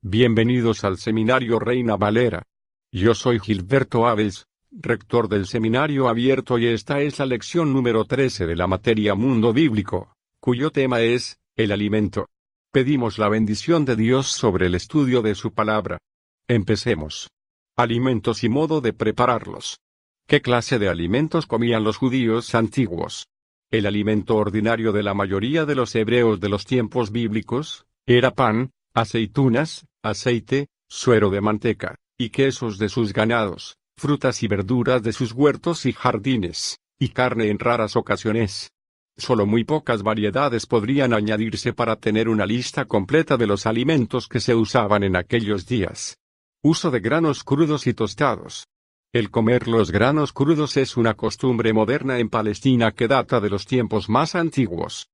Bienvenidos al Seminario Reina Valera. Yo soy Gilberto Aves, rector del Seminario Abierto, y esta es la lección número 13 de la materia Mundo Bíblico, cuyo tema es, el alimento. Pedimos la bendición de Dios sobre el estudio de su palabra. Empecemos. Alimentos y modo de prepararlos. ¿Qué clase de alimentos comían los judíos antiguos? El alimento ordinario de la mayoría de los hebreos de los tiempos bíblicos era pan, aceitunas, aceite, suero de manteca, y quesos de sus ganados, frutas y verduras de sus huertos y jardines, y carne en raras ocasiones. Solo muy pocas variedades podrían añadirse para tener una lista completa de los alimentos que se usaban en aquellos días. Uso de granos crudos y tostados. El comer los granos crudos es una costumbre moderna en Palestina que data de los tiempos más antiguos.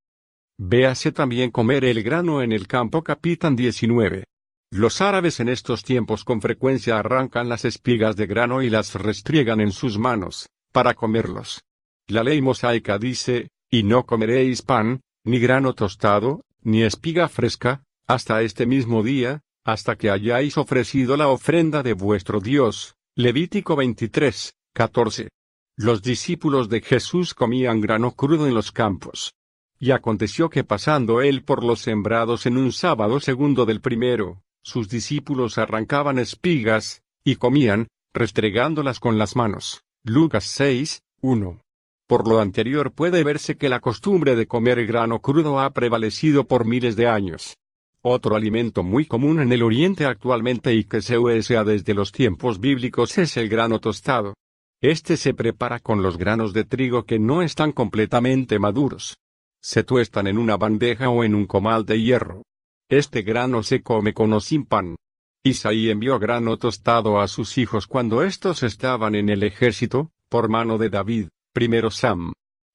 Véase también comer el grano en el campo, capítulo 19. Los árabes en estos tiempos con frecuencia arrancan las espigas de grano y las restriegan en sus manos, para comerlos. La ley mosaica dice, y no comeréis pan, ni grano tostado, ni espiga fresca, hasta este mismo día, hasta que hayáis ofrecido la ofrenda de vuestro Dios. Levítico 23, 14. Los discípulos de Jesús comían grano crudo en los campos. Y aconteció que pasando él por los sembrados en un sábado segundo del primero, sus discípulos arrancaban espigas, y comían, restregándolas con las manos. Lucas 6, 1. Por lo anterior puede verse que la costumbre de comer grano crudo ha prevalecido por miles de años. Otro alimento muy común en el Oriente actualmente y que se usa desde los tiempos bíblicos es el grano tostado. Este se prepara con los granos de trigo que no están completamente maduros. Se tuestan en una bandeja o en un comal de hierro. Este grano se come con o sin pan. Isaí envió grano tostado a sus hijos cuando estos estaban en el ejército, por mano de David. 1 Sam.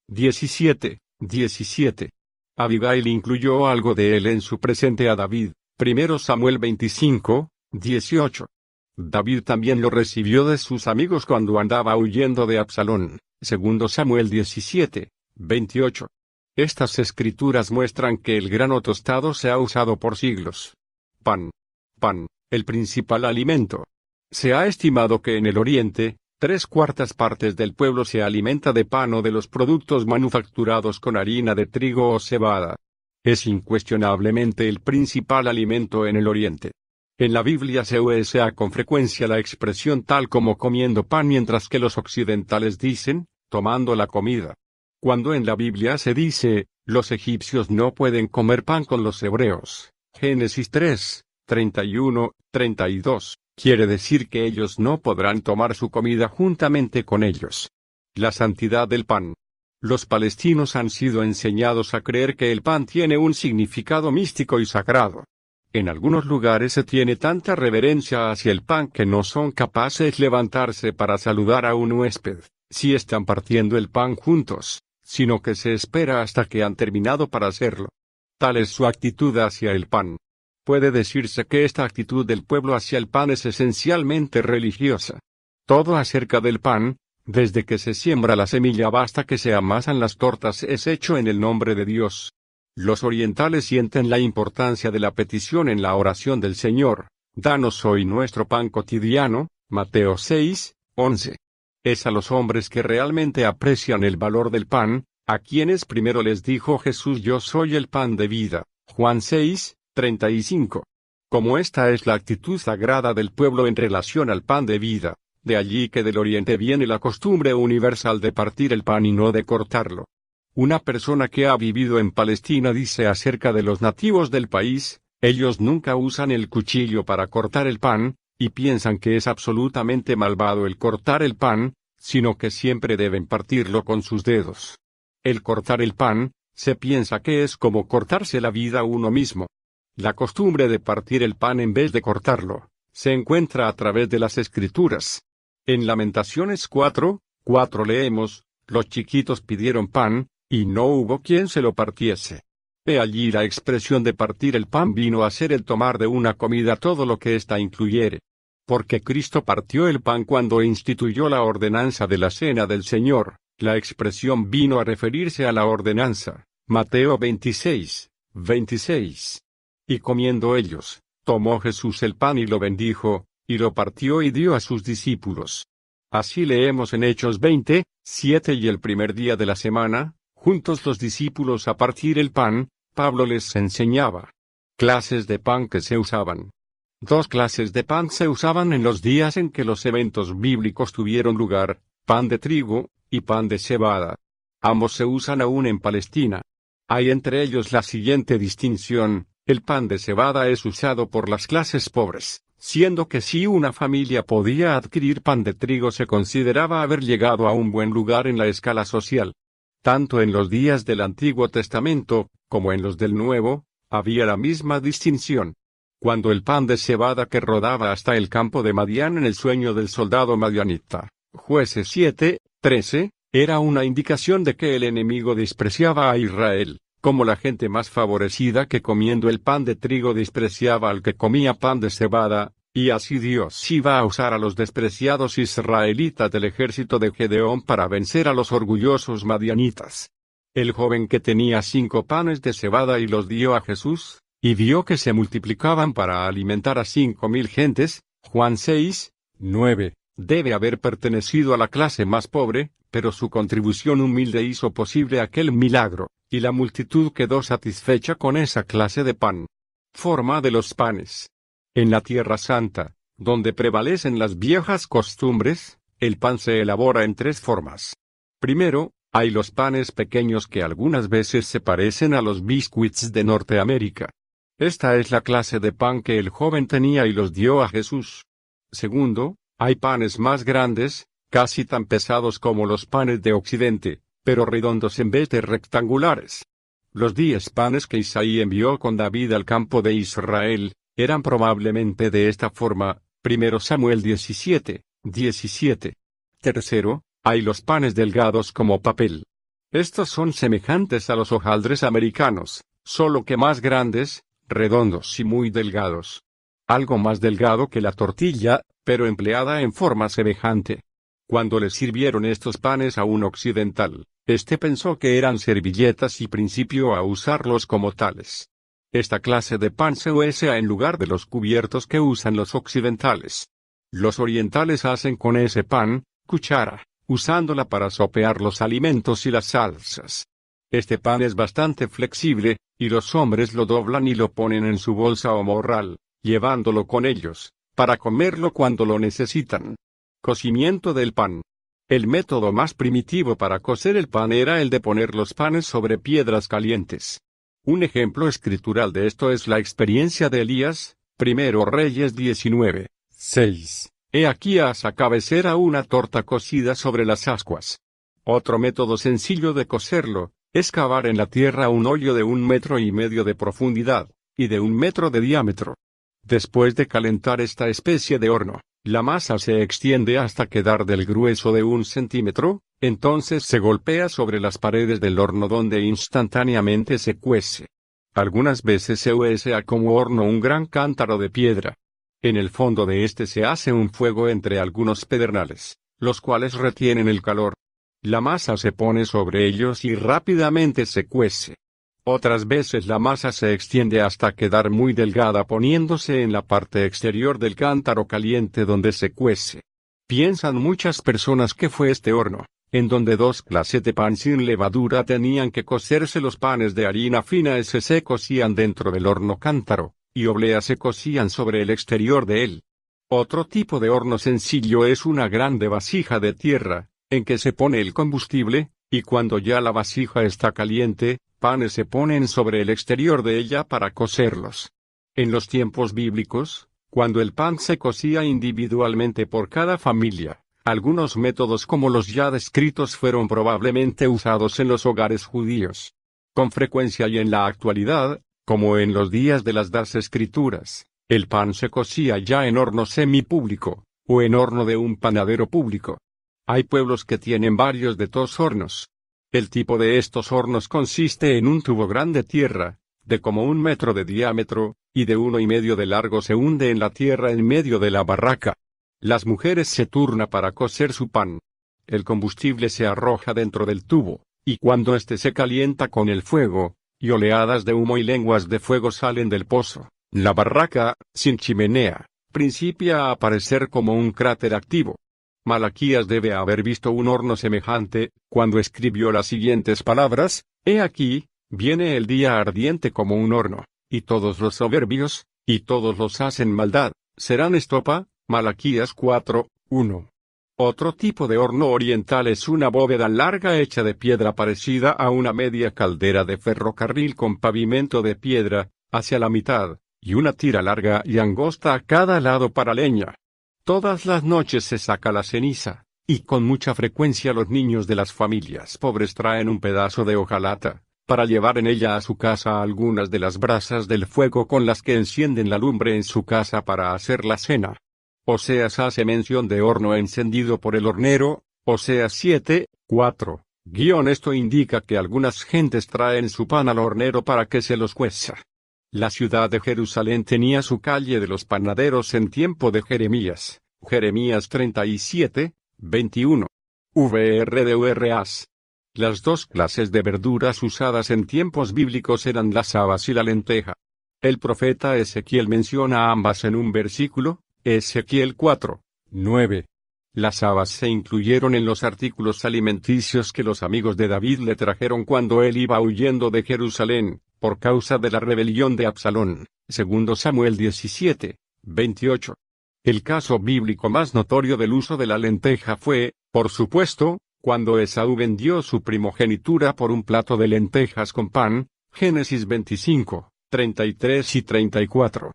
17, 17. Abigail incluyó algo de él en su presente a David. 1 Samuel 25, 18. David también lo recibió de sus amigos cuando andaba huyendo de Absalón. 2 Samuel 17, 28. Estas escrituras muestran que el grano tostado se ha usado por siglos. Pan, el principal alimento. Se ha estimado que en el Oriente, 3/4 partes del pueblo se alimenta de pan o de los productos manufacturados con harina de trigo o cebada. Es incuestionablemente el principal alimento en el Oriente. En la Biblia se usa con frecuencia la expresión tal como comiendo pan, mientras que los occidentales dicen, tomando la comida. Cuando en la Biblia se dice, los egipcios no pueden comer pan con los hebreos, Génesis 3, 31, 32, quiere decir que ellos no podrán tomar su comida juntamente con ellos. La santidad del pan. Los palestinos han sido enseñados a creer que el pan tiene un significado místico y sagrado. En algunos lugares se tiene tanta reverencia hacia el pan que no son capaces de levantarse para saludar a un huésped, si están partiendo el pan juntos, sino que se espera hasta que han terminado para hacerlo. Tal es su actitud hacia el pan. Puede decirse que esta actitud del pueblo hacia el pan es esencialmente religiosa. Todo acerca del pan, desde que se siembra la semilla hasta que se amasan las tortas, es hecho en el nombre de Dios. Los orientales sienten la importancia de la petición en la oración del Señor. Danos hoy nuestro pan cotidiano, Mateo 6, 11. Es a los hombres que realmente aprecian el valor del pan, a quienes primero les dijo Jesús: yo soy el pan de vida, Juan 6, 35. Como esta es la actitud sagrada del pueblo en relación al pan de vida, de allí que del Oriente viene la costumbre universal de partir el pan y no de cortarlo. Una persona que ha vivido en Palestina dice acerca de los nativos del país, ellos nunca usan el cuchillo para cortar el pan, y piensan que es absolutamente malvado el cortar el pan, sino que siempre deben partirlo con sus dedos. El cortar el pan, se piensa que es como cortarse la vida a uno mismo. La costumbre de partir el pan en vez de cortarlo, se encuentra a través de las Escrituras. En Lamentaciones 4, 4 leemos, los chiquitos pidieron pan, y no hubo quien se lo partiese. He allí la expresión de partir el pan vino a ser el tomar de una comida todo lo que ésta incluyere. Porque Cristo partió el pan cuando instituyó la ordenanza de la cena del Señor, la expresión vino a referirse a la ordenanza. Mateo 26, 26. Y comiendo ellos, Tomó Jesús el pan y lo bendijo, y lo partió y dio a sus discípulos. Así leemos en Hechos 20, 7 y el primer día de la semana, juntos los discípulos a partir el pan, Pablo les enseñaba. Clases de pan que se usaban. 2 clases de pan se usaban en los días en que los eventos bíblicos tuvieron lugar, pan de trigo, y pan de cebada. Ambos se usan aún en Palestina. Hay entre ellos la siguiente distinción: el pan de cebada es usado por las clases pobres, siendo que si una familia podía adquirir pan de trigo se consideraba haber llegado a un buen lugar en la escala social. Tanto en los días del Antiguo Testamento, como en los del Nuevo, había la misma distinción. Cuando el pan de cebada que rodaba hasta el campo de Madián en el sueño del soldado madianita, Jueces 7, 13, era una indicación de que el enemigo despreciaba a Israel, como la gente más favorecida que comiendo el pan de trigo despreciaba al que comía pan de cebada, y así Dios iba a usar a los despreciados israelitas del ejército de Gedeón para vencer a los orgullosos madianitas. El joven que tenía 5 panes de cebada y los dio a Jesús, y vio que se multiplicaban para alimentar a 5,000 gentes, Juan 6, 9, debe haber pertenecido a la clase más pobre, pero su contribución humilde hizo posible aquel milagro, y la multitud quedó satisfecha con esa clase de pan. Forma de los panes. En la Tierra Santa, donde prevalecen las viejas costumbres, el pan se elabora en 3 formas. Primero, hay los panes pequeños que algunas veces se parecen a los biscuits de Norteamérica. Esta es la clase de pan que el joven tenía y los dio a Jesús. Segundo, hay panes más grandes, casi tan pesados como los panes de Occidente, pero redondos en vez de rectangulares. Los 10 panes que Isaí envió con David al campo de Israel, eran probablemente de esta forma. 1 Samuel 17, 17. Tercero, hay los panes delgados como papel. Estos son semejantes a los hojaldres americanos, solo que más grandes, redondos y muy delgados. Algo más delgado que la tortilla, pero empleada en forma semejante. Cuando le sirvieron estos panes a un occidental, este pensó que eran servilletas y principió a usarlos como tales. Esta clase de pan se usa en lugar de los cubiertos que usan los occidentales. Los orientales hacen con ese pan, cuchara, usándola para sopear los alimentos y las salsas. Este pan es bastante flexible, y los hombres lo doblan y lo ponen en su bolsa o morral, llevándolo con ellos, para comerlo cuando lo necesitan. Cocimiento del pan. El método más primitivo para cocer el pan era el de poner los panes sobre piedras calientes. Un ejemplo escritural de esto es la experiencia de Elías, 1 Reyes 19, 6. He aquí haz a cabecera una torta cocida sobre las ascuas. Otro método sencillo de cocerlo, es cavar en la tierra un hoyo de 1,5 metros de profundidad, y de 1 metro de diámetro. Después de calentar esta especie de horno, la masa se extiende hasta quedar del grueso de 1 centímetro, entonces se golpea sobre las paredes del horno donde instantáneamente se cuece. Algunas veces se usa como horno un gran cántaro de piedra. En el fondo de este se hace un fuego entre algunos pedernales, los cuales retienen el calor. La masa se pone sobre ellos y rápidamente se cuece. Otras veces la masa se extiende hasta quedar muy delgada poniéndose en la parte exterior del cántaro caliente donde se cuece. Piensan muchas personas que fue este horno, en donde 2 clases de pan sin levadura tenían que cocerse. Los panes de harina fina se cocían dentro del horno cántaro, y obleas se cocían sobre el exterior de él. Otro tipo de horno sencillo es una grande vasija de tierra, en que se pone el combustible, y cuando ya la vasija está caliente, panes se ponen sobre el exterior de ella para cocerlos. En los tiempos bíblicos, cuando el pan se cocía individualmente por cada familia, algunos métodos como los ya descritos fueron probablemente usados en los hogares judíos. Con frecuencia y en la actualidad, como en los días de las das escrituras, el pan se cocía ya en horno semipúblico, o en horno de un panadero público. Hay pueblos que tienen varios de estos hornos. El tipo de estos hornos consiste en un tubo grande de tierra, de como 1 metro de diámetro, y de 1,5 metros de largo. Se hunde en la tierra en medio de la barraca. Las mujeres se turnan para cocer su pan. El combustible se arroja dentro del tubo, y cuando éste se calienta con el fuego, y oleadas de humo y lenguas de fuego salen del pozo, La barraca, sin chimenea, principia a aparecer como un cráter activo. Malaquías debe haber visto un horno semejante, cuando escribió las siguientes palabras: He aquí, viene el día ardiente como un horno, y todos los soberbios, y todos los hacen maldad, serán estopa. Malaquías 4:1. Otro tipo de horno oriental es una bóveda larga hecha de piedra parecida a una media caldera de ferrocarril con pavimento de piedra, hacia la mitad, y una tira larga y angosta a cada lado para leña. Todas las noches se saca la ceniza, y con mucha frecuencia los niños de las familias pobres traen un pedazo de hojalata, para llevar en ella a su casa algunas de las brasas del fuego con las que encienden la lumbre en su casa para hacer la cena. Oseas hace mención de horno encendido por el hornero, Oseas 7:4. Esto indica que algunas gentes traen su pan al hornero para que se los cueza. La ciudad de Jerusalén tenía su calle de los panaderos en tiempo de Jeremías, Jeremías 37:21. VRDURAS. Las dos clases de verduras usadas en tiempos bíblicos eran las habas y la lenteja. El profeta Ezequiel menciona ambas en un versículo, Ezequiel 4:9. Las habas se incluyeron en los artículos alimenticios que los amigos de David le trajeron cuando él iba huyendo de Jerusalén, por causa de la rebelión de Absalón, 2 Samuel 17:28. El caso bíblico más notorio del uso de la lenteja fue, por supuesto, cuando Esaú vendió su primogenitura por un plato de lentejas con pan, Génesis 25:33 y 34.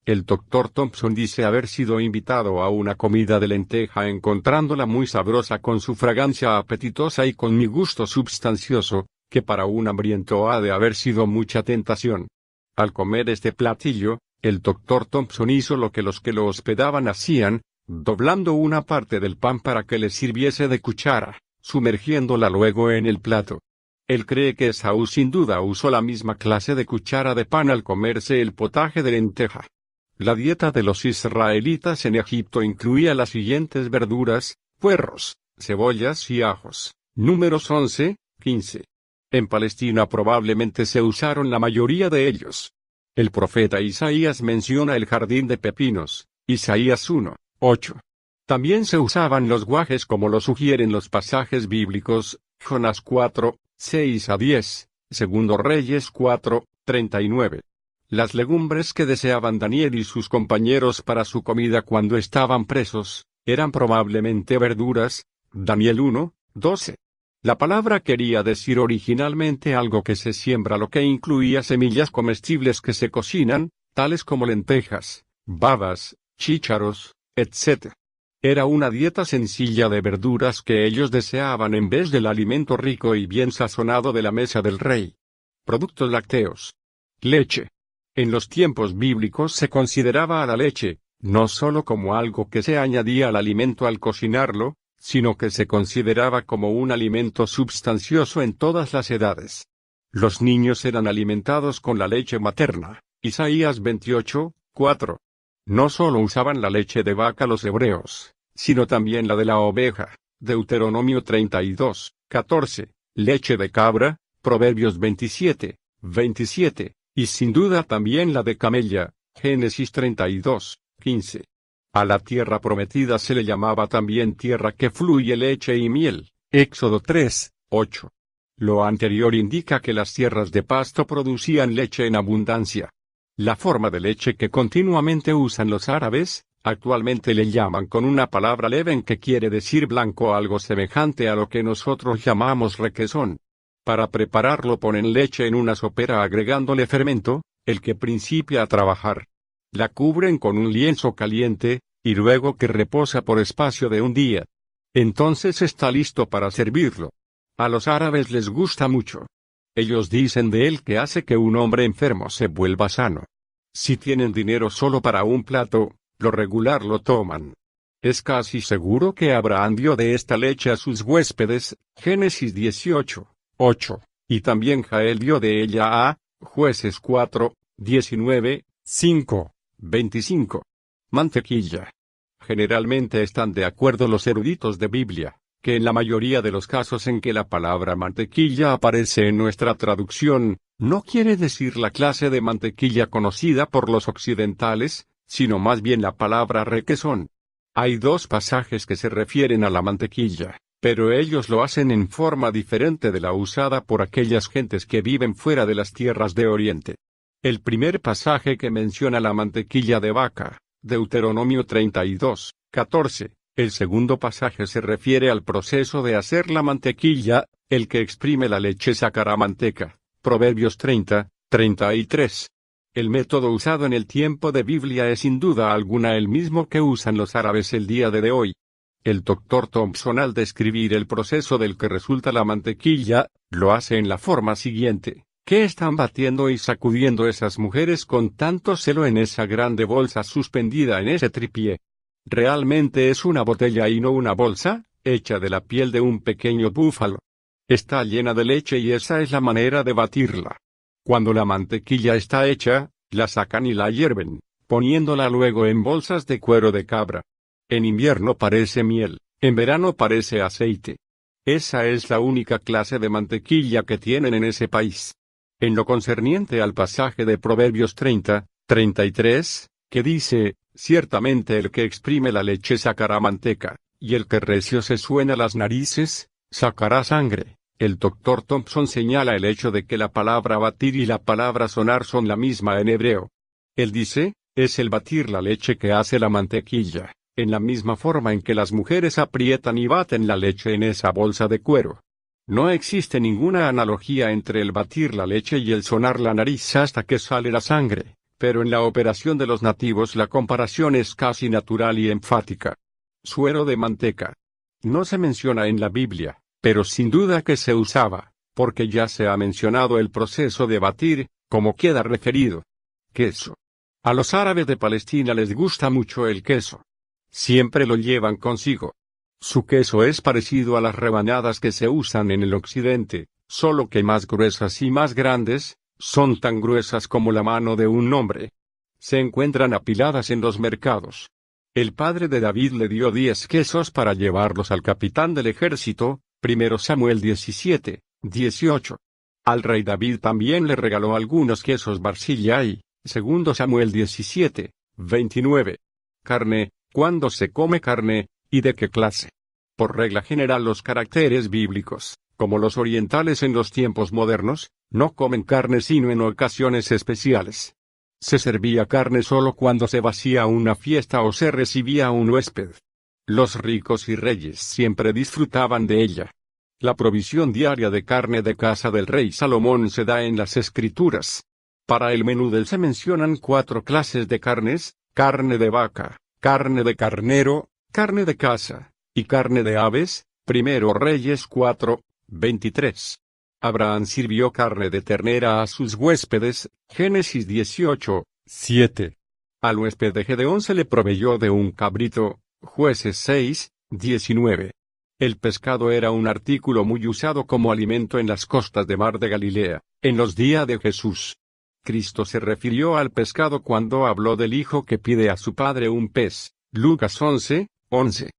El Dr. Thompson dice haber sido invitado a una comida de lenteja encontrándola muy sabrosa con su fragancia apetitosa y con mi gusto substancioso, que para un hambriento ha de haber sido mucha tentación. Al comer este platillo, el Dr. Thompson hizo lo que los que lo hospedaban hacían, doblando una parte del pan para que le sirviese de cuchara, sumergiéndola luego en el plato. Él cree que Esaú sin duda usó la misma clase de cuchara de pan al comerse el potaje de lenteja. La dieta de los israelitas en Egipto incluía las siguientes verduras: puerros, cebollas y ajos. Números 11:15. En Palestina probablemente se usaron la mayoría de ellos. El profeta Isaías menciona el jardín de pepinos, Isaías 1:8. También se usaban los guajes como lo sugieren los pasajes bíblicos, Jonás 4:6-10, Segundo Reyes 4:39. Las legumbres que deseaban Daniel y sus compañeros para su comida cuando estaban presos, eran probablemente verduras, Daniel 1:12. La palabra quería decir originalmente algo que se siembra, lo que incluía semillas comestibles que se cocinan, tales como lentejas, babas, chícharos, etc. Era una dieta sencilla de verduras que ellos deseaban en vez del alimento rico y bien sazonado de la mesa del rey. Productos lácteos. Leche. En los tiempos bíblicos se consideraba a la leche, no solo como algo que se añadía al alimento al cocinarlo, sino que se consideraba como un alimento substancioso en todas las edades. Los niños eran alimentados con la leche materna, Isaías 28:4. No solo usaban la leche de vaca los hebreos, sino también la de la oveja, Deuteronomio 32:14, leche de cabra, Proverbios 27:27. Y sin duda también la de camella, Génesis 32:15. A la tierra prometida se le llamaba también tierra que fluye leche y miel, Éxodo 3:8. Lo anterior indica que las tierras de pasto producían leche en abundancia. La forma de leche que continuamente usan los árabes, actualmente le llaman con una palabra leven que quiere decir blanco, algo semejante a lo que nosotros llamamos requesón. Para prepararlo ponen leche en una sopera agregándole fermento, el que principia a trabajar. La cubren con un lienzo caliente, y luego que reposa por espacio de un día. Entonces está listo para servirlo. A los árabes les gusta mucho. Ellos dicen de él que hace que un hombre enfermo se vuelva sano. Si tienen dinero solo para un plato, lo regular lo toman. Es casi seguro que Abraham dio de esta leche a sus huéspedes, Génesis 18:8, y también Jael dio de ella a, Jueces 4:19, 5:25. Mantequilla. Generalmente están de acuerdo los eruditos de Biblia, que en la mayoría de los casos en que la palabra mantequilla aparece en nuestra traducción, No quiere decir la clase de mantequilla conocida por los occidentales, sino más bien la palabra requesón. Hay dos pasajes que se refieren a la mantequilla, pero ellos lo hacen en forma diferente de la usada por aquellas gentes que viven fuera de las tierras de Oriente. El primer pasaje que menciona la mantequilla de vaca, Deuteronomio 32, 14. El segundo pasaje se refiere al proceso de hacer la mantequilla, el que exprime la leche sacará manteca, Proverbios 30, 33. El método usado en el tiempo de Biblia es sin duda alguna el mismo que usan los árabes el día de hoy. El Dr. Thompson, al describir el proceso del que resulta la mantequilla, lo hace en la forma siguiente. ¿Qué están batiendo y sacudiendo esas mujeres con tanto celo en esa grande bolsa suspendida en ese tripié? ¿Realmente es una botella y no una bolsa, hecha de la piel de un pequeño búfalo? Está llena de leche y esa es la manera de batirla. Cuando la mantequilla está hecha, la sacan y la hierven, poniéndola luego en bolsas de cuero de cabra. En invierno parece miel, en verano parece aceite. Esa es la única clase de mantequilla que tienen en ese país. En lo concerniente al pasaje de Proverbios 30, 33, que dice, ciertamente el que exprime la leche sacará manteca, y el que recio se suena las narices, sacará sangre. El Dr. Thompson señala el hecho de que la palabra batir y la palabra sonar son la misma en hebreo. Él dice, es el batir la leche que hace la mantequilla, en la misma forma en que las mujeres aprietan y baten la leche en esa bolsa de cuero. No existe ninguna analogía entre el batir la leche y el sonar la nariz hasta que sale la sangre, pero en la operación de los nativos la comparación es casi natural y enfática. Suero de manteca. No se menciona en la Biblia, pero sin duda que se usaba, porque ya se ha mencionado el proceso de batir, como queda referido. Queso. A los árabes de Palestina les gusta mucho el queso. Siempre lo llevan consigo. Su queso es parecido a las rebanadas que se usan en el occidente, solo que más gruesas y más grandes, son tan gruesas como la mano de un hombre. Se encuentran apiladas en los mercados. El padre de David le dio 10 quesos para llevarlos al capitán del ejército, 1 Samuel 17, 18. Al rey David también le regaló algunos quesos Barzillai, 2 Samuel 17, 29. Carne, ¿cuándo se come carne, y de qué clase? Por regla general los caracteres bíblicos, como los orientales en los tiempos modernos, no comen carne sino en ocasiones especiales. Se servía carne solo cuando se vacía una fiesta o se recibía un huésped. Los ricos y reyes siempre disfrutaban de ella. La provisión diaria de carne de casa del rey Salomón se da en las Escrituras. Para el menú del se mencionan 4 clases de carnes: carne de vaca, carne de carnero, carne de casa, y carne de aves. 1 Reyes 4, 23. Abraham sirvió carne de ternera a sus huéspedes, Génesis 18, 7. Al huésped de Gedeón se le proveyó de un cabrito, Jueces 6, 19. El pescado era un artículo muy usado como alimento en las costas de Mar de Galilea, en los días de Jesús. Cristo se refirió al pescado cuando habló del hijo que pide a su padre un pez, Lucas 11, 11.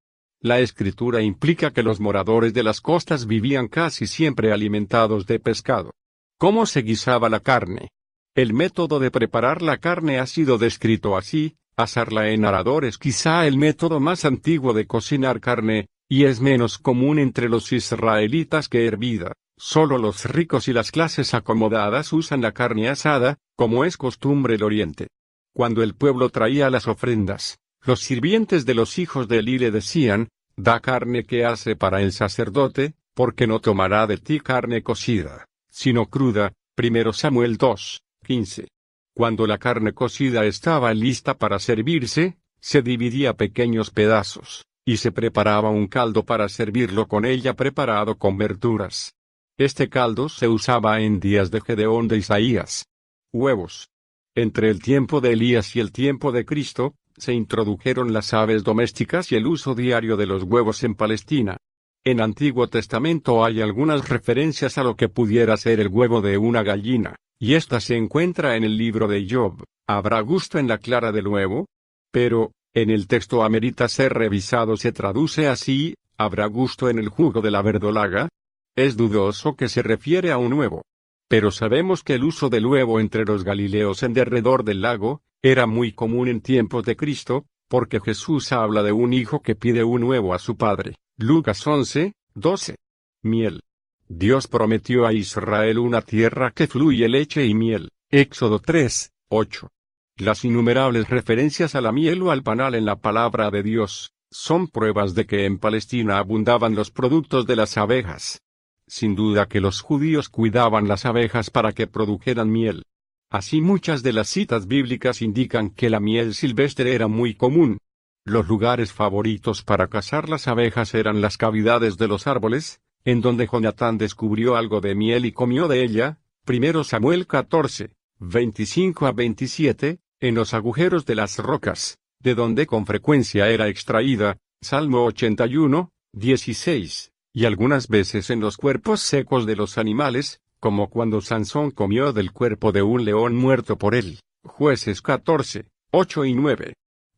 La escritura implica que los moradores de las costas vivían casi siempre alimentados de pescado. ¿Cómo se guisaba la carne? El método de preparar la carne ha sido descrito así: asarla en arador es quizá el método más antiguo de cocinar carne, y es menos común entre los israelitas que hervida. Solo los ricos y las clases acomodadas usan la carne asada, como es costumbre del Oriente. Cuando el pueblo traía las ofrendas, los sirvientes de los hijos de Eli le decían: da carne que hace para el sacerdote, porque no tomará de ti carne cocida, sino cruda. 1 Samuel 2, 15. Cuando la carne cocida estaba lista para servirse, se dividía pequeños pedazos, y se preparaba un caldo para servirlo con ella preparado con verduras. Este caldo se usaba en días de Gedeón de Isaías. Huevos. Entre el tiempo de Elías y el tiempo de Cristo, se introdujeron las aves domésticas y el uso diario de los huevos en Palestina. En Antiguo Testamento hay algunas referencias a lo que pudiera ser el huevo de una gallina, y esta se encuentra en el libro de Job. ¿Habrá gusto en la clara del huevo? Pero, en el texto amerita ser revisado. Se traduce así: ¿habrá gusto en el jugo de la verdolaga? Es dudoso que se refiere a un huevo. Pero sabemos que el uso del huevo entre los galileos en derredor del lago, era muy común en tiempos de Cristo, porque Jesús habla de un hijo que pide un huevo a su padre. Lucas 11, 12. Miel. Dios prometió a Israel una tierra que fluye leche y miel. Éxodo 3, 8. Las innumerables referencias a la miel o al panal en la palabra de Dios, son pruebas de que en Palestina abundaban los productos de las abejas. Sin duda que los judíos cuidaban las abejas para que produjeran miel. Así muchas de las citas bíblicas indican que la miel silvestre era muy común. Los lugares favoritos para cazar las abejas eran las cavidades de los árboles, en donde Jonatán descubrió algo de miel y comió de ella, 1 Samuel 14, 25 a 27, en los agujeros de las rocas, de donde con frecuencia era extraída, Salmo 81, 16, y algunas veces en los cuerpos secos de los animales, como cuando Sansón comió del cuerpo de un león muerto por él, Jueces 14, 8 y 9.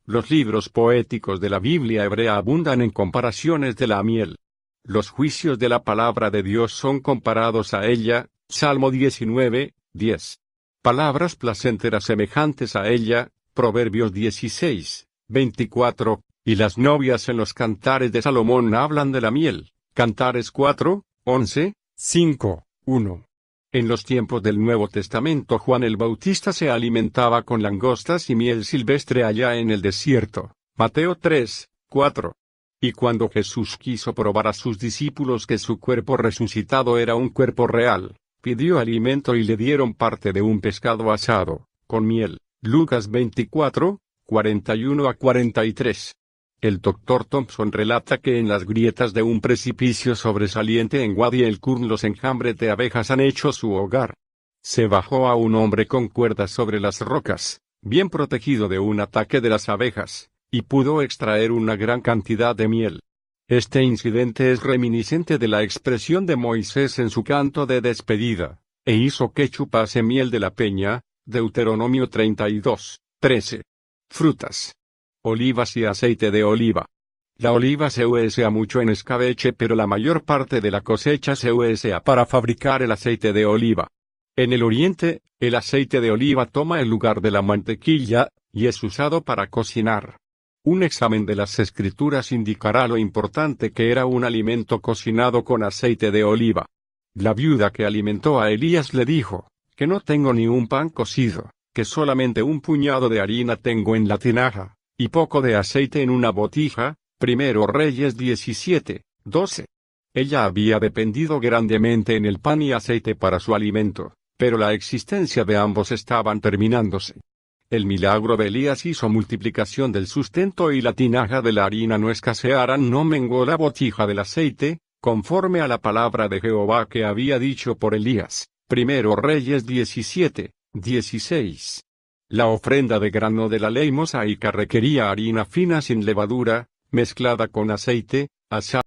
Los libros poéticos de la Biblia hebrea abundan en comparaciones de la miel. Los juicios de la palabra de Dios son comparados a ella, Salmo 19, 10. Palabras placenteras semejantes a ella, Proverbios 16, 24, y las novias en los cantares de Salomón hablan de la miel, Cantares 4, 11, 5, 1. En los tiempos del Nuevo Testamento Juan el Bautista se alimentaba con langostas y miel silvestre allá en el desierto, Mateo 3, 4. Y cuando Jesús quiso probar a sus discípulos que su cuerpo resucitado era un cuerpo real, pidió alimento y le dieron parte de un pescado asado, con miel, Lucas 24, 41 a 43. El Dr. Thompson relata que en las grietas de un precipicio sobresaliente en Wadi el-Qurn los enjambres de abejas han hecho su hogar. Se bajó a un hombre con cuerdas sobre las rocas, bien protegido de un ataque de las abejas, y pudo extraer una gran cantidad de miel. Este incidente es reminiscente de la expresión de Moisés en su canto de despedida, e hizo que chupase miel de la peña, Deuteronomio 32, 13. Frutas. Olivas y aceite de oliva. La oliva se usa mucho en escabeche, pero la mayor parte de la cosecha se usa para fabricar el aceite de oliva. En el Oriente, el aceite de oliva toma el lugar de la mantequilla, y es usado para cocinar. Un examen de las Escrituras indicará lo importante que era un alimento cocinado con aceite de oliva. La viuda que alimentó a Elías le dijo, que no tengo ni un pan cocido, que solamente un puñado de harina tengo en la tinaja, y poco de aceite en una botija, 1 Reyes 17, 12. Ella había dependido grandemente en el pan y aceite para su alimento, pero la existencia de ambos estaban terminándose. El milagro de Elías hizo multiplicación del sustento y la tinaja de la harina no escasearan, no menguó la botija del aceite, conforme a la palabra de Jehová que había dicho por Elías, 1 Reyes 17, 16. La ofrenda de grano de la ley mosaica requería harina fina sin levadura, mezclada con aceite, asada.